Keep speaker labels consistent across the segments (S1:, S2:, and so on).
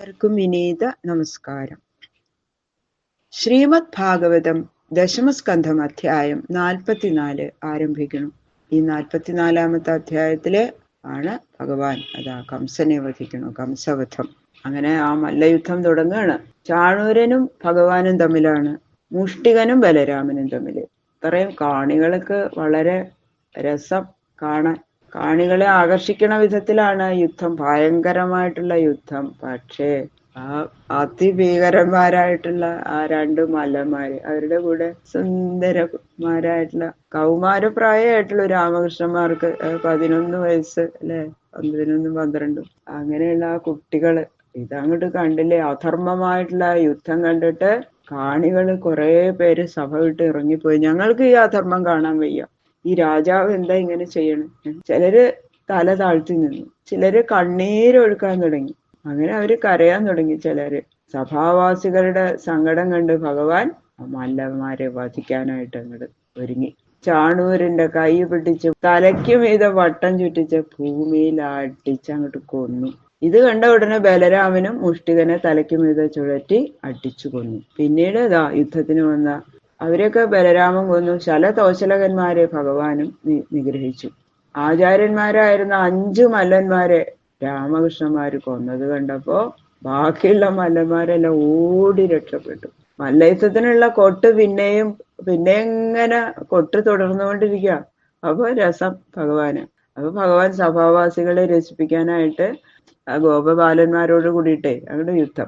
S1: എല്ലാവർക്കും വിനീത നമസ്കാരം. ശ്രീമദ് ഭാഗവതം ദശമസ്കന്ധം അധ്യായം 44 ആരംഭിക്കുന്നു. ഈ 44-ാമത്തെ അധ്യായത്തില് ആണ് ഭഗവാൻ കംസനെ വധിക്കുന്നു, കംസവധം. അങ്ങനെ ആ മല്ലയുദ്ധം തുടങ്ങുകയാണ്. ചാണൂരനും ഭഗവാനും തമ്മിലാണ്, മുഷ്ടികനും ബലരാമനും തമ്മില്. ഇത്രയും കാണികൾക്ക് വളരെ രസം കാണാൻ. കാണികളെ ആകർഷിക്കണ വിധത്തിലാണ് യുദ്ധം, ഭയങ്കരമായിട്ടുള്ള യുദ്ധം. പക്ഷേ ആ അതിഭീകരന്മാരായിട്ടുള്ള ആ രണ്ട് മല്ലന്മാര്, അവരുടെ കൂടെ സുന്ദരന്മാരായിട്ടുള്ള കൗമാരപ്രായമായിട്ടുള്ള രാമകൃഷ്ണന്മാർക്ക് 11 വയസ്സ് അല്ലെ, 11-12 അങ്ങനെയുള്ള ആ കുട്ടികള് ഇതങ്ങോട്ട് കണ്ടില്ലേ. അധർമ്മമായിട്ടുള്ള യുദ്ധം കണ്ടിട്ട് കാണികള് കുറെ പേര് സഭ വിട്ട് ഇറങ്ങിപ്പോയി. ഞങ്ങൾക്ക് ഈ അധർമ്മം കാണാൻ വയ്യ, ഈ രാജാവ് എന്താ ഇങ്ങനെ ചെയ്യണം. ചിലര് തല താഴ്ത്തി നിന്നു, ചിലര് കണ്ണീരൊഴുക്കാൻ തുടങ്ങി, അങ്ങനെ അവര് കരയാൻ തുടങ്ങി. ചിലര് സഭാവാസികളുടെ സങ്കടം കണ്ട് ഭഗവാൻ മല്ലന്മാരെ വധിക്കാനായിട്ട് അങ്ങോട്ട് ഒരുങ്ങി. ചാണൂരിന്റെ കൈ പിടിച്ച് തലയ്ക്ക് മീതെ വട്ടം ചുറ്റിച്ച് ഭൂമിയിൽ അടിച്ചങ്ങോട്ട് കൊന്നു. ഇത് കണ്ട ഉടനെ ബലരാമനും മുഷ്ടികനെ തലയ്ക്ക് മീതെ ചുഴറ്റി അടിച്ചു കൊന്നു. പിന്നീട് യുദ്ധത്തിന് വന്ന അവരെയൊക്കെ ബലരാമൻ കൊന്നു. ശലതോശലകന്മാരെ ഭഗവാനും നിഗ്രഹിച്ചു. ആചാര്യന്മാരായിരുന്ന 5 മല്ലന്മാരെ രാമകൃഷ്ണന്മാര് കൊന്നത് കണ്ടപ്പോ ബാക്കിയുള്ള മല്ലന്മാരെല്ലാം ഓടി രക്ഷപ്പെട്ടു. മല്ലയുദ്ധത്തിനുള്ള കൊട്ട് പിന്നെ ഇങ്ങനെ കൊട്ട് തുടർന്നുകൊണ്ടിരിക്കുക. അപ്പൊ രസം ഭഗവാന്. അപ്പൊ ഭഗവാൻ സഭാവാസികളെ രസിപ്പിക്കാനായിട്ട് ആ ഗോപബാലന്മാരോട് കൂടിയിട്ടേ അങ്ങോട്ട് യുദ്ധം.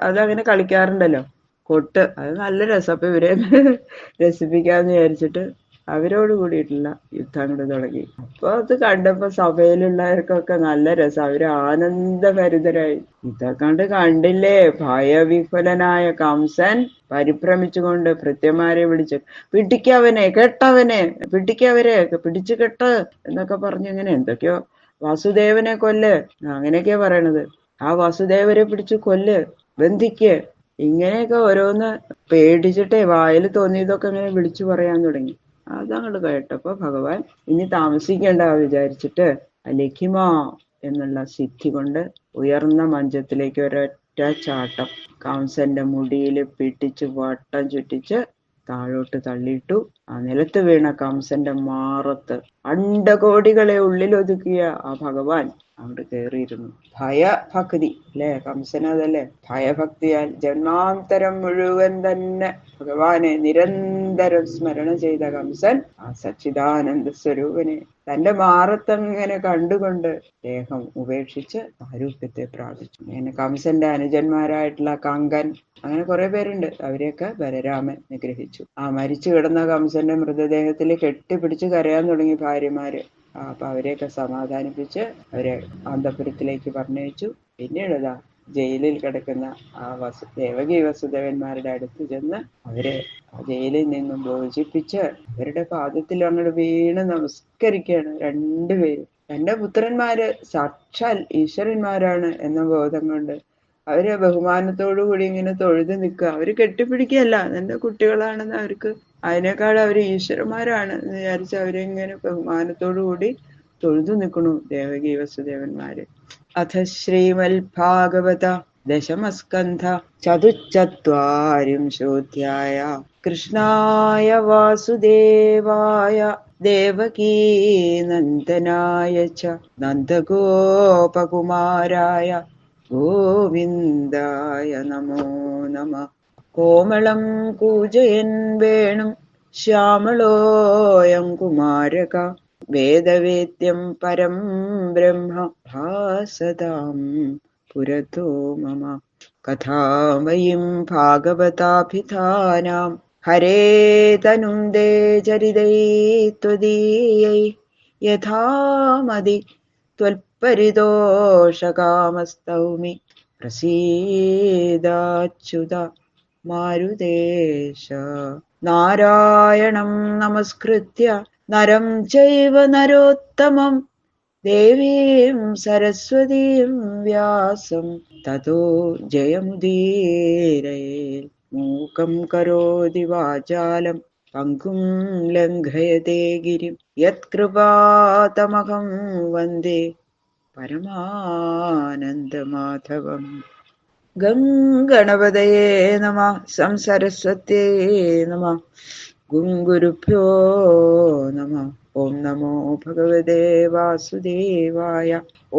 S1: അതങ്ങനെ കളിക്കാറുണ്ടല്ലോ കൊട്ട്, അത് നല്ല രസം. അപ്പൊ ഇവരെ രസിപ്പിക്കാന്ന് വിചാരിച്ചിട്ട് അവരോട് കൂടിയിട്ടുള്ള യുദ്ധം അങ്ങോട്ട് തുടങ്ങി. അപ്പൊ അത് കണ്ടപ്പോ സഭയിലുള്ളവർക്കൊക്കെ നല്ല രസം, അവര് ആനന്ദഭരിതരായി. ഇതൊക്കെ കണ്ടില്ലേ, ഭയവിഫലനായ കംസൻ പരിഭ്രമിച്ചുകൊണ്ട് ഭൃത്യന്മാരെ വിളിച്ച് പിടിക്കവനെ, കെട്ടവനെ, പിടിക്കവരെ, പിടിച്ചു കെട്ട് എന്നൊക്കെ പറഞ്ഞു. ഇങ്ങനെ എന്തൊക്കെയോ, വാസുദേവനെ കൊല്ല്, അങ്ങനെയൊക്കെയാ പറയണത്. ആ വാസുദേവരെ പിടിച്ചു കൊല്ല്, ബന്ധിക്ക്, ഇങ്ങനെയൊക്കെ ഓരോന്ന് പേടിച്ചിട്ടേ വായിൽ തോന്നിയതൊക്കെ ഇങ്ങനെ വിളിച്ചു പറയാൻ തുടങ്ങി. അതങ്ങോട്ട് കേട്ടപ്പോ ഭഗവാൻ ഇനി താമസിക്കേണ്ട വിചാരിച്ചിട്ട് ലഖിമ എന്നുള്ള സിദ്ധി കൊണ്ട് ഉയർന്ന മഞ്ചത്തിലേക്ക് ഒരൊറ്റ ചാട്ടം കംസന്റെ മുടിയിൽ പിടിച്ച് വട്ടം ചുറ്റിച്ച് താഴോട്ട് തള്ളിയിട്ടു. ആ നിലത്ത് വീണ കംസന്റെ മാറത്ത് അണ്ഡകോടികളെ ഉള്ളിലൊതുക്കിയ ആ ഭഗവാൻ അങ്ങോട്ട് കയറിയിരുന്നു. ഭയഭക്തി അല്ലെ, കംസനതല്ലേ, ഭയഭക്തിയാൽ ജന്മാന്തരം മുഴുവൻ തന്നെ ഭഗവാനെ നിരന്തരം സ്മരണ ചെയ്ത കംസൻ ആ സച്ചിദാനന്ദ സ്വരൂപനെ തന്റെ മാറത്തങ്ങനെ കണ്ടുകൊണ്ട് ദേഹം ഉപേക്ഷിച്ച് സാരൂപ്യത്തെ പ്രാപിച്ചു. അങ്ങനെ കംസന്റെ അനുജന്മാരായിട്ടുള്ള കങ്കൻ, അങ്ങനെ കുറെ പേരുണ്ട്. അവരെയൊക്കെ ബലരാമൻ നിഗ്രഹിച്ചു. ആ മരിച്ചു കിടന്ന കംസന്റെ മൃതദേഹത്തിൽ കെട്ടിപ്പിടിച്ച് കരയാൻ തുടങ്ങി ഭാര്യമാര്. അപ്പൊ അവരെയൊക്കെ സമാധാനിപ്പിച്ച് അവരെ അന്തപുരത്തിലേക്ക് പറഞ്ഞയച്ചു. പിന്നീട് ജയിലിൽ കിടക്കുന്ന ആ ദേവകി വസുദേവന്മാരുടെ അടുത്ത് ചെന്ന് അവരെ ജയിലിൽ നിന്നും മോചിപ്പിച്ച് അവരുടെ പാദത്തിൽ അങ്ങോട്ട് വീണ് നമസ്കരിക്കുകയാണ് രണ്ടുപേരും. തന്റെ പുത്രന്മാര് സാക്ഷാൽ ഈശ്വരന്മാരാണ് എന്ന ബോധം കൊണ്ട് അവര് ബഹുമാനത്തോടു കൂടി ഇങ്ങനെ തൊഴുത് നിൽക്കുക. അവര് കെട്ടിപ്പിടിക്കുകയല്ല, എന്റെ കുട്ടികളാണെന്ന് അവർക്ക്, അതിനേക്കാൾ അവര് ഈശ്വരന്മാരാണ് എന്ന് വിചാരിച്ച് അവരിങ്ങനെ ബഹുമാനത്തോടു കൂടി തൊഴുതു നിൽക്കണു ദേവകി വസുദേവന്മാര്. അഥ ശ്രീമൽ ഭാഗവത ദശമസ്കന്ധ ചതുശ്ചത്വാരിംശോऽധ്യായ കൃഷ്ണായ വാസുദേവായ ദേവകീ നന്ദനായ ച നന്ദഗോപകുമാരായ ഗോവിന്ദായ നമോ നമഃ. കോമളം കൂജയൻ വേണും ശ്യാമളോയം കുമാരക വേദവേദ്യം പരം ബ്രഹ്മ ഭാസതാം പുരതോ മമ. കഥാമയീം ഭാഗവതാഭിധാനാം ഹരേ തനുംദേ ചരിതൈ ത്വദീയൈ യഥാമതി ത്വൽപരിതോഷകാമസ്തൗമി പ്രസീദാച്യുത മാരുതേശ. നാരായണം നമസ്കൃത്യ നരം ചൈവ നരോത്തമം ദേവീം സരസ്വതീം വ്യാസം തതോ ജയമുദീരയേത്. മൂകം കരോതി വാചാലം പങ്കും ലംഘയതേ ഗിരിം യത്കൃപാതമഹം വന്ദേ പരമാനന്ദമാധവം. ഗംഗണപതയേ നമ. സംസരസ്വത്യേ നമ. ഗുരുഭ്യോ നമ. ഓം നമോ ഭഗവതേ വാസുദേവായ.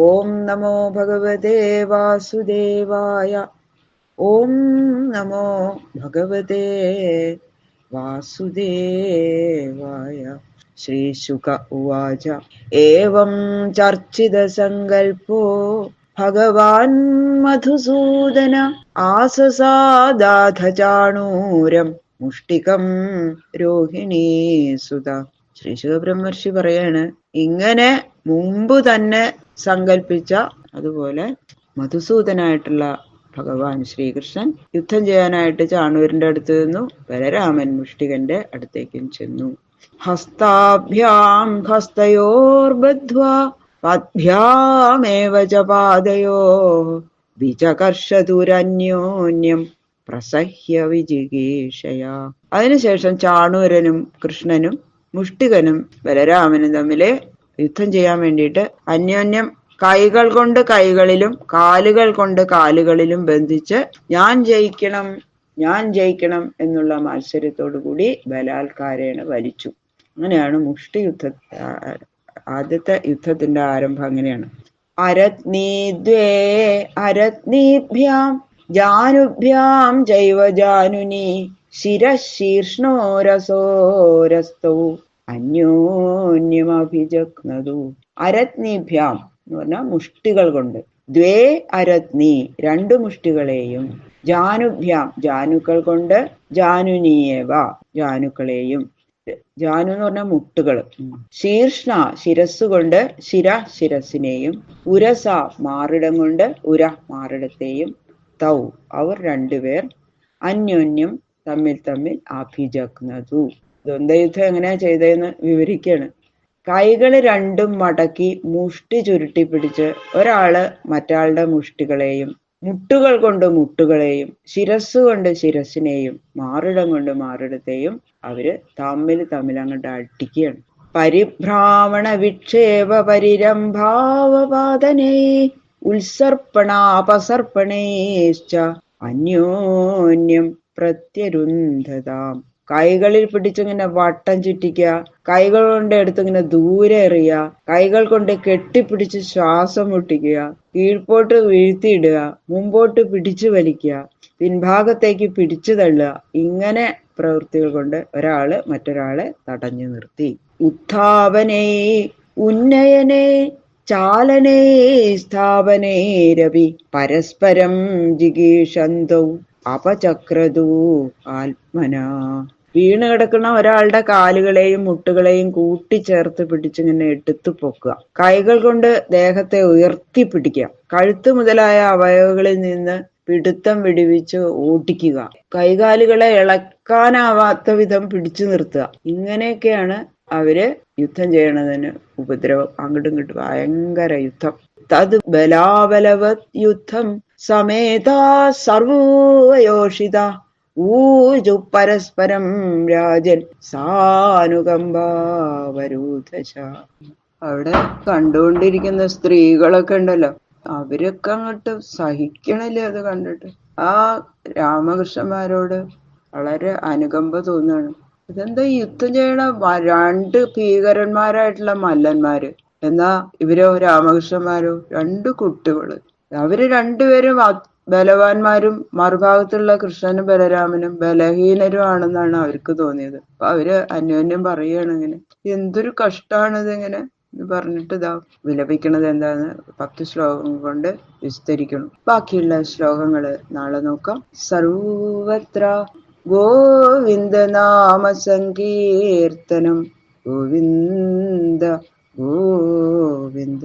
S1: ഓം നമോ ഭഗവതേ വാസുദേവായ. ഓം നമോ ഭഗവതേ വാസുദേവായ. ശ്രീശുക ഉവാച ഏവം ചർച്ചിതസങ്കൽപ്പോ ഭഗവാൻ മധുസൂദന ആസസാദാഥ ചാണൂരം മുഷ്ടികം രോഹിണീസുത. ശ്രീശുക ബ്രഹ്മർഷി പറയാണ്, ഇങ്ങനെ മുമ്പ് തന്നെ സങ്കല്പിച്ച, അതുപോലെ മധുസൂദനായിട്ടുള്ള ഭഗവാൻ ശ്രീകൃഷ്ണൻ യുദ്ധം ചെയ്യാനായിട്ട് ചാണൂരിന്റെ അടുത്ത് നിന്നു. ബലരാമൻ മുഷ്ടികന്റെ അടുത്തേക്കും ചെന്നു. ഹസ്താഭ്യാം ഹസ്തയോർബദ്ധ്വാ പദ്ഭ്യാമേവ ച പാദയോ വിചകർഷതുരന്യോന്യം പ്രസഹ്യ വിജിഗീഷയാ. അതിനുശേഷം ചാണൂരനും കൃഷ്ണനും മുഷ്ടികനും ബലരാമനും തമ്മില് യുദ്ധം ചെയ്യാൻ വേണ്ടിയിട്ട് അന്യോന്യം കൈകൾ കൊണ്ട് കൈകളിലും കാലുകൾ കൊണ്ട് കാലുകളിലും ബന്ധിച്ച് ഞാൻ ജയിക്കണം ഞാൻ ജയിക്കണം എന്നുള്ള മത്സരത്തോടു കൂടി ബലാത്കാരേണ വലിച്ചു. അങ്ങനെയാണ് മുഷ്ടി ആദ്യത്തെ യുദ്ധത്തിന്റെ ആരംഭം. അങ്ങനെയാണ്. അരത്നീദ്വേ അരത്നീഭ്യാം ജാനുഭ്യാം ജൈവ ജാനുനി ശിരശീർഷ്ണോരസോരസ്തൗ അന്യോന്യമഭിജഗ്നതു. അരത്നീഭ്യാം എന്ന് പറഞ്ഞാൽ മുഷ്ടികൾ കൊണ്ട്, ദ്വേ അരത്നി രണ്ടു മുഷ്ടികളെയും, ജാനുഭ്യാം ജാനുക്കൾ കൊണ്ട്, ജാനുനീയവ ജാനുക്കളെയും, ജാനു എന്ന് പറഞ്ഞാൽ മുട്ടുകൾ, ശീർഷ്ണ ശിരസ്സുകൊണ്ട്, ശിര ശിരസിനെയും, ഉരസ മാറിടം കൊണ്ട്, ഉര മാറിടത്തെയും, തൗ അവർ രണ്ടുപേർ, അന്യോന്യം തമ്മിൽ തമ്മിൽ അഭിജഗ്നതു. ദ്വന്ദ്വയുദ്ധം എങ്ങനെയാ ചെയ്തതെന്ന് വിവരിക്കാണ്. കൈകള് രണ്ടും മടക്കി മുഷ്ടി ചുരുട്ടി പിടിച്ച് ഒരാള് മറ്റാളുടെ മുഷ്ടികളെയും, മുട്ടുകൾ കൊണ്ട് മുട്ടുകളെയും, ശിരസ് കൊണ്ട് ശിരസിനെയും, മാറിടം കൊണ്ട് മാറിടത്തെയും അവര് തമ്മിൽ അങ്ങോട്ട് അടിക്കുകയാണ്. പരിഭ്രാമണ വിക്ഷേപ പരിരംഭാവപാദനേ ഉത്സർപ്പണാപസർപ്പണേശ്ച അന്യോന്യം പ്രത്യരുന്ധതാം. കൈകളിൽ പിടിച്ചിങ്ങനെ വട്ടം ചുറ്റിക്കുക, കൈകൾ കൊണ്ട് എടുത്തിങ്ങനെ ദൂരെ എറിയുക, കൈകൾ കൊണ്ട് കെട്ടിപ്പിടിച്ച് ശ്വാസം മുട്ടിക്കുക, കീഴ്പോട്ട് വീഴ്ത്തിയിടുക, മുമ്പോട്ട് പിടിച്ചു വലിക്കുക, പിൻഭാഗത്തേക്ക് പിടിച്ചു തള്ളുക. ഇങ്ങനെ പ്രവൃത്തികൾ കൊണ്ട് ഒരാള് മറ്റൊരാളെ തടഞ്ഞു നിർത്തി. ഉത്ഥാപനേ ഉന്നയനേ ചാലനേ സ്ഥാപനേരവി പരസ്പരം ജിഗീഷന്തൗ അപചക്രതു ആത്മനാ. വീണ് കിടക്കുന്ന ഒരാളുടെ കാലുകളെയും മുട്ടുകളെയും കൂട്ടിച്ചേർത്ത് പിടിച്ചിങ്ങനെ എടുത്തു പൊക്കുക, കൈകൾ കൊണ്ട് ദേഹത്തെ ഉയർത്തി പിടിക്കുക, കഴുത്ത് മുതലായ അവയവങ്ങളിൽ നിന്ന് പിടുത്തം വിടുവിച്ച് ഓടിക്കുക, കൈകാലുകളെ ഇളക്കാനാവാത്ത വിധം പിടിച്ചു നിർത്തുക. ഇങ്ങനെയൊക്കെയാണ് അവര് യുദ്ധം ചെയ്യണതിന് ഉപദ്രവം. അങ്ങോട്ടും ഇങ്ങോട്ടും ഭയങ്കര യുദ്ധം. തത് ബലാബലവത് യുദ്ധം സമേതാ സർവയോഷിത ഊജു പരസ്പരം രാജൻ സാനുകമ്പാവരൂധശ. അവിടെ കണ്ടുകൊണ്ടിരിക്കുന്ന സ്ത്രീകളൊക്കെ ഉണ്ടല്ലോ, അവരൊക്കെ അങ്ങോട്ട് സഹിക്കണില്ലേ അത് കണ്ടിട്ട്. ആ രാമകൃഷ്ണന്മാരോട് വളരെ അനുകമ്പ തോന്നുകയാണ്. ഇതെന്താ യുദ്ധം ചെയ്യണ രണ്ട് ഭീകരന്മാരായിട്ടുള്ള മല്ലന്മാര്, എന്നാ ഇവരോ രാമകൃഷ്ണന്മാരോ രണ്ട് കുട്ടികള്. അവര് രണ്ടുപേരും ബലവാന്മാരും മറുഭാഗത്തുള്ള കൃഷ്ണനും ബലരാമനും ബലഹീനരും ആണെന്നാണ് അവർക്ക് തോന്നിയത്. അപ്പൊ അവര് അന്യോന്യം പറയുകയാണ്, ഇങ്ങനെ എന്തൊരു കഷ്ടാണിത് ഇങ്ങനെ പറഞ്ഞിട്ട് ഇതാ വിലപിക്കണത് എന്താന്ന് 10 ശ്ലോകം കൊണ്ട് വിസ്തരിക്കണം. ബാക്കിയുള്ള ശ്ലോകങ്ങള് നാളെ നോക്കാം. സർവത്ര ഗോവിന്ദ നാമ സങ്കീർത്തനം ഗോവിന്ദ ഗോവിന്ദ.